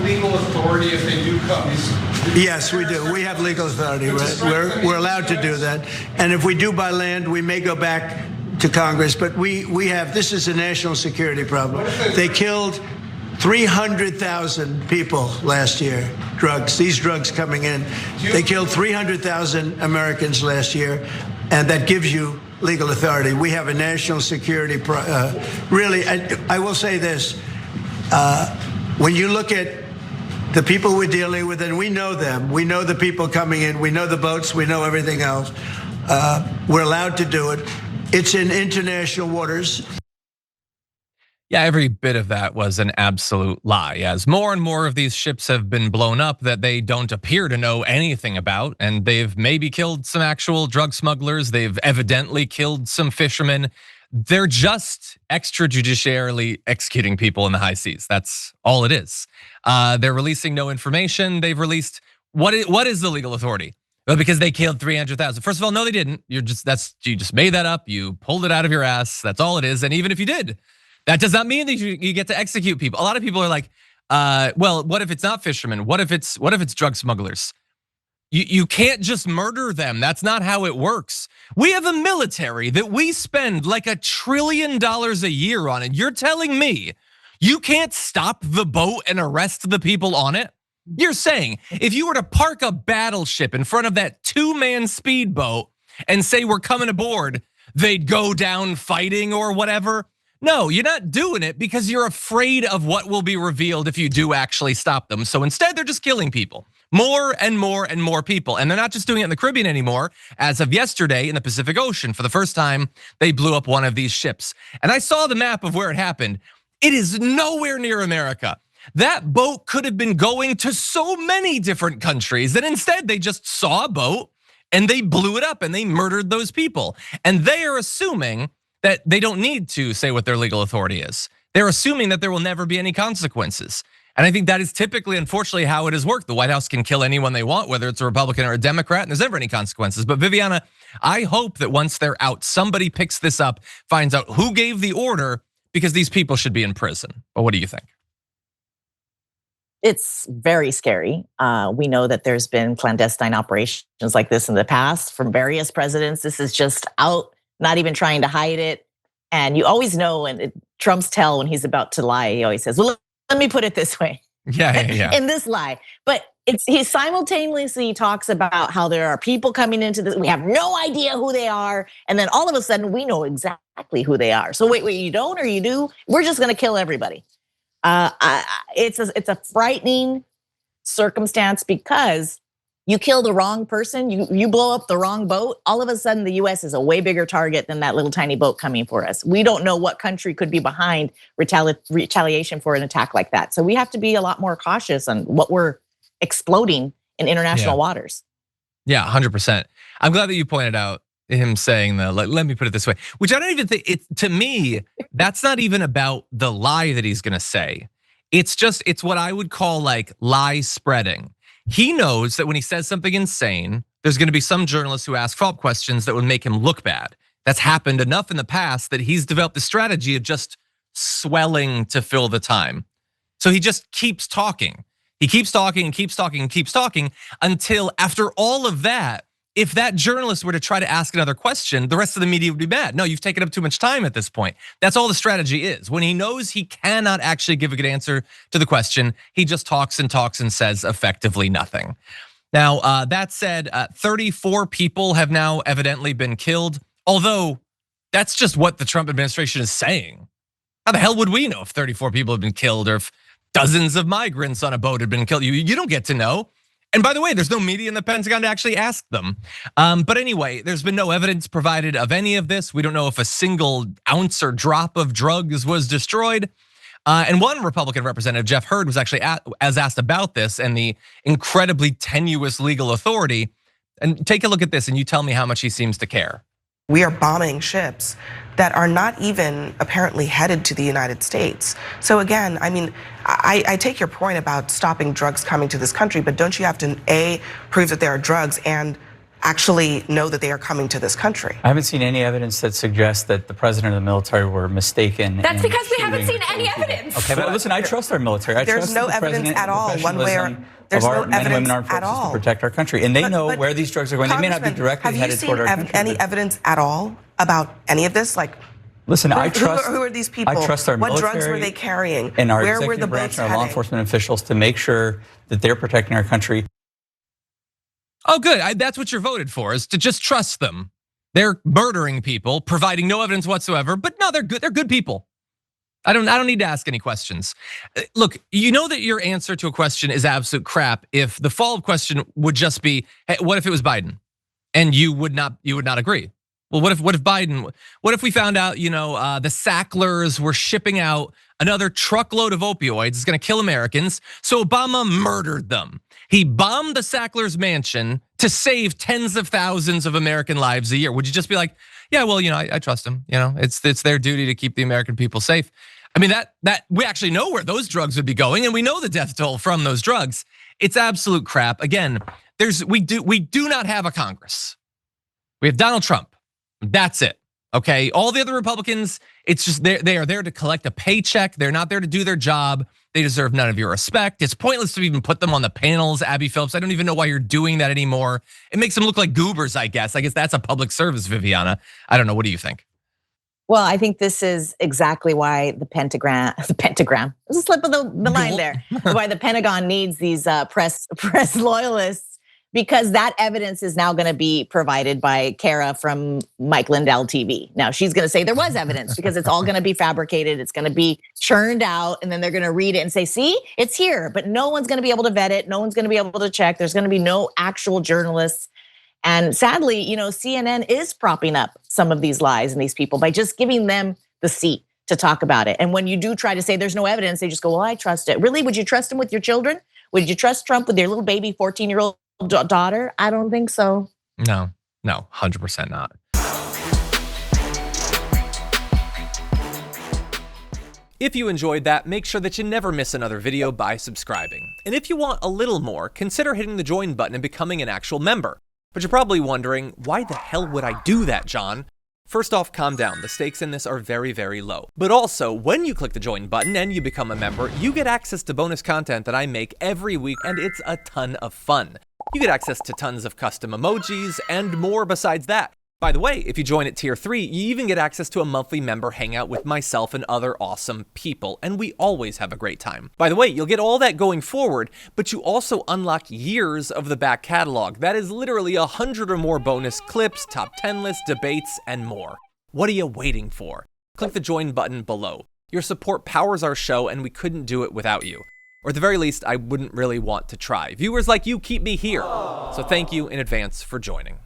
legal authority if they do come? Yes, we do. We have legal authority. We're allowed to do that. And if we do by land, we may go back to Congress. But we have, this is a national security problem. They killed 300,000 people last year, these drugs coming in. They killed 300,000 Americans last year, and that gives you legal authority. We have a national security, really, I will say this, when you look at the people we're dealing with, and we know them, we know the people coming in, we know the boats, we know everything else, we're allowed to do it. It's in international waters. Yeah, every bit of that was an absolute lie. As more and more of these ships have been blown up that they don't appear to know anything about, and they've maybe killed some actual drug smugglers, they've evidently killed some fishermen. They're just extrajudicially executing people in the high seas. That's all it is. They're releasing no information. They've released, what is the legal authority? Well, because they killed 300,000. First of all, no, they didn't. You just made that up. You pulled it out of your ass. That's all it is. And even if you did, that does not mean that you get to execute people. A lot of people are like, well, what if it's not fishermen? What if it's drug smugglers? You can't just murder them. That's not how it works. We have a military that we spend like $1 trillion a year on, and you're telling me you can't stop the boat and arrest the people on it? You're saying if you were to park a battleship in front of that 2-man speedboat and say we're coming aboard, they'd go down fighting or whatever? No, you're not doing it because you're afraid of what will be revealed if you do actually stop them. So instead, they're just killing people. More and more and more people. And they're not just doing it in the Caribbean anymore. As of yesterday in the Pacific Ocean, for the first time, they blew up one of these ships. And I saw the map of where it happened. It is nowhere near America. That boat could have been going to so many different countries, and instead they just saw a boat and they blew it up and they murdered those people. And they are assuming that they don't need to say what their legal authority is. They're assuming that there will never be any consequences. And I think that is typically, unfortunately, how it has worked. The White House can kill anyone they want, whether it's a Republican or a Democrat, and there's never any consequences. But Viviana, I hope that once they're out, somebody picks this up, finds out who gave the order, because these people should be in prison. But what do you think? It's very scary. We know that there's been clandestine operations like this in the past from various presidents. This is just out, not even trying to hide it. And you always know, and Trump's tell when he's about to lie, he always says, well, let me put it this way. Yeah. In this lie. But he simultaneously talks about how there are people coming into this. We have no idea who they are. And then all of a sudden we know exactly who they are. So wait, you don't or you do? We're just gonna kill everybody. It's a frightening circumstance because you kill the wrong person, you blow up the wrong boat, all of a sudden the US is a way bigger target than that little tiny boat coming for us. We don't know what country could be behind retaliation for an attack like that. So we have to be a lot more cautious on what we're exploding in international waters. Yeah, 100%. I'm glad that you pointed out him saying that, let me put it this way, which I don't even think, to me, that's not even about the lie that he's gonna say. It's what I would call like lie spreading. He knows that when he says something insane, there's gonna be some journalists who ask follow-up questions that would make him look bad. That's happened enough in the past that he's developed the strategy of just swelling to fill the time. So he just keeps talking. He keeps talking and keeps talking and keeps talking until after all of that, if that journalist were to try to ask another question, the rest of the media would be mad. No, you've taken up too much time at this point. That's all the strategy is. When he knows he cannot actually give a good answer to the question, he just talks and talks and says effectively nothing. Now, that said, 34 people have now evidently been killed, although that's just what the Trump administration is saying. How the hell would we know if 34 people have been killed or if dozens of migrants on a boat had been killed? You don't get to know. And by the way, there's no media in the Pentagon to actually ask them. But anyway, there's been no evidence provided of any of this. We don't know if a single ounce or drop of drugs was destroyed. And one Republican representative, Jeff Hurd, was actually asked about this and the incredibly tenuous legal authority. And take a look at this and you tell me how much he seems to care. We are bombing ships that are not even apparently headed to the United States. So again, I mean, I take your point about stopping drugs coming to this country, but don't you have to A, prove that there are drugs and actually know that they are coming to this country. I haven't seen any evidence that suggests that the president and the military were mistaken. That's because we haven't seen any evidence. Okay, but listen, I trust our military. There's no evidence at all, one way or there's no evidence at all to protect our country, and they know where these drugs are going. They may not be directly headed toward our country. Have you seen any evidence at all about any of this? Like, listen, I trust. Who are these people? I trust our military. What drugs were they carrying? And our Where were the executive branch boats and our law heading? enforcement officials to make sure that they're protecting our country. Oh, good. That's what you're voted for, is to just trust them. They're murdering people, providing no evidence whatsoever. But no, they're good. They're good people. I don't need to ask any questions. Look, you know that your answer to a question is absolute crap if the follow-up question would just be, hey, what if it was Biden? And you would not agree. Well, what if Biden, what if we found out, the Sacklers were shipping out another truckload of opioids, it's gonna kill Americans, so Obama murdered them. He bombed the Sacklers' mansion to save tens of thousands of American lives a year. Would you just be like, yeah, well, I trust him. It's their duty to keep the American people safe. I mean, that we actually know where those drugs would be going, and we know the death toll from those drugs. It's absolute crap. Again, we do not have a Congress. We have Donald Trump. That's it. Okay, all the other Republicans, it's just they are there to collect a paycheck. They're not there to do their job. They deserve none of your respect. It's pointless to even put them on the panels, Abby Phillips. I don't even know why you're doing that anymore. It makes them look like goobers, I guess. I guess that's a public service, Viviana. I don't know. What do you think? Well, I think this is exactly why the pentagram, there's a slip of the line there, why the Pentagon needs these press loyalists, because that evidence is now gonna be provided by Kara from Mike Lindell TV. Now she's gonna say there was evidence because it's all gonna be fabricated, it's gonna be churned out, and then they're gonna read it and say, see, it's here, but no one's gonna be able to vet it, no one's gonna be able to check, there's gonna be no actual journalists. And sadly, CNN is propping up some of these lies and these people by just giving them the seat to talk about it. And when you do try to say there's no evidence, they just go, well, I trust it. Really, would you trust him with your children? Would you trust Trump with your little baby 14-year-old daughter? I don't think so. No, 100% not. If you enjoyed that, make sure that you never miss another video by subscribing. And if you want a little more, consider hitting the join button and becoming an actual member. But you're probably wondering, why the hell would I do that, John? First off, calm down. The stakes in this are very, very low. But also, when you click the join button and you become a member, you get access to bonus content that I make every week, and it's a ton of fun. You get access to tons of custom emojis and more besides that. By the way, if you join at tier 3, you even get access to a monthly member hangout with myself and other awesome people, and we always have a great time. By the way, you'll get all that going forward, but you also unlock years of the back catalog. That is literally 100 or more bonus clips, top 10 lists, debates, and more. What are you waiting for? Click the join button below. Your support powers our show, and we couldn't do it without you. Or at the very least, I wouldn't really want to try. Viewers like you keep me here. So thank you in advance for joining.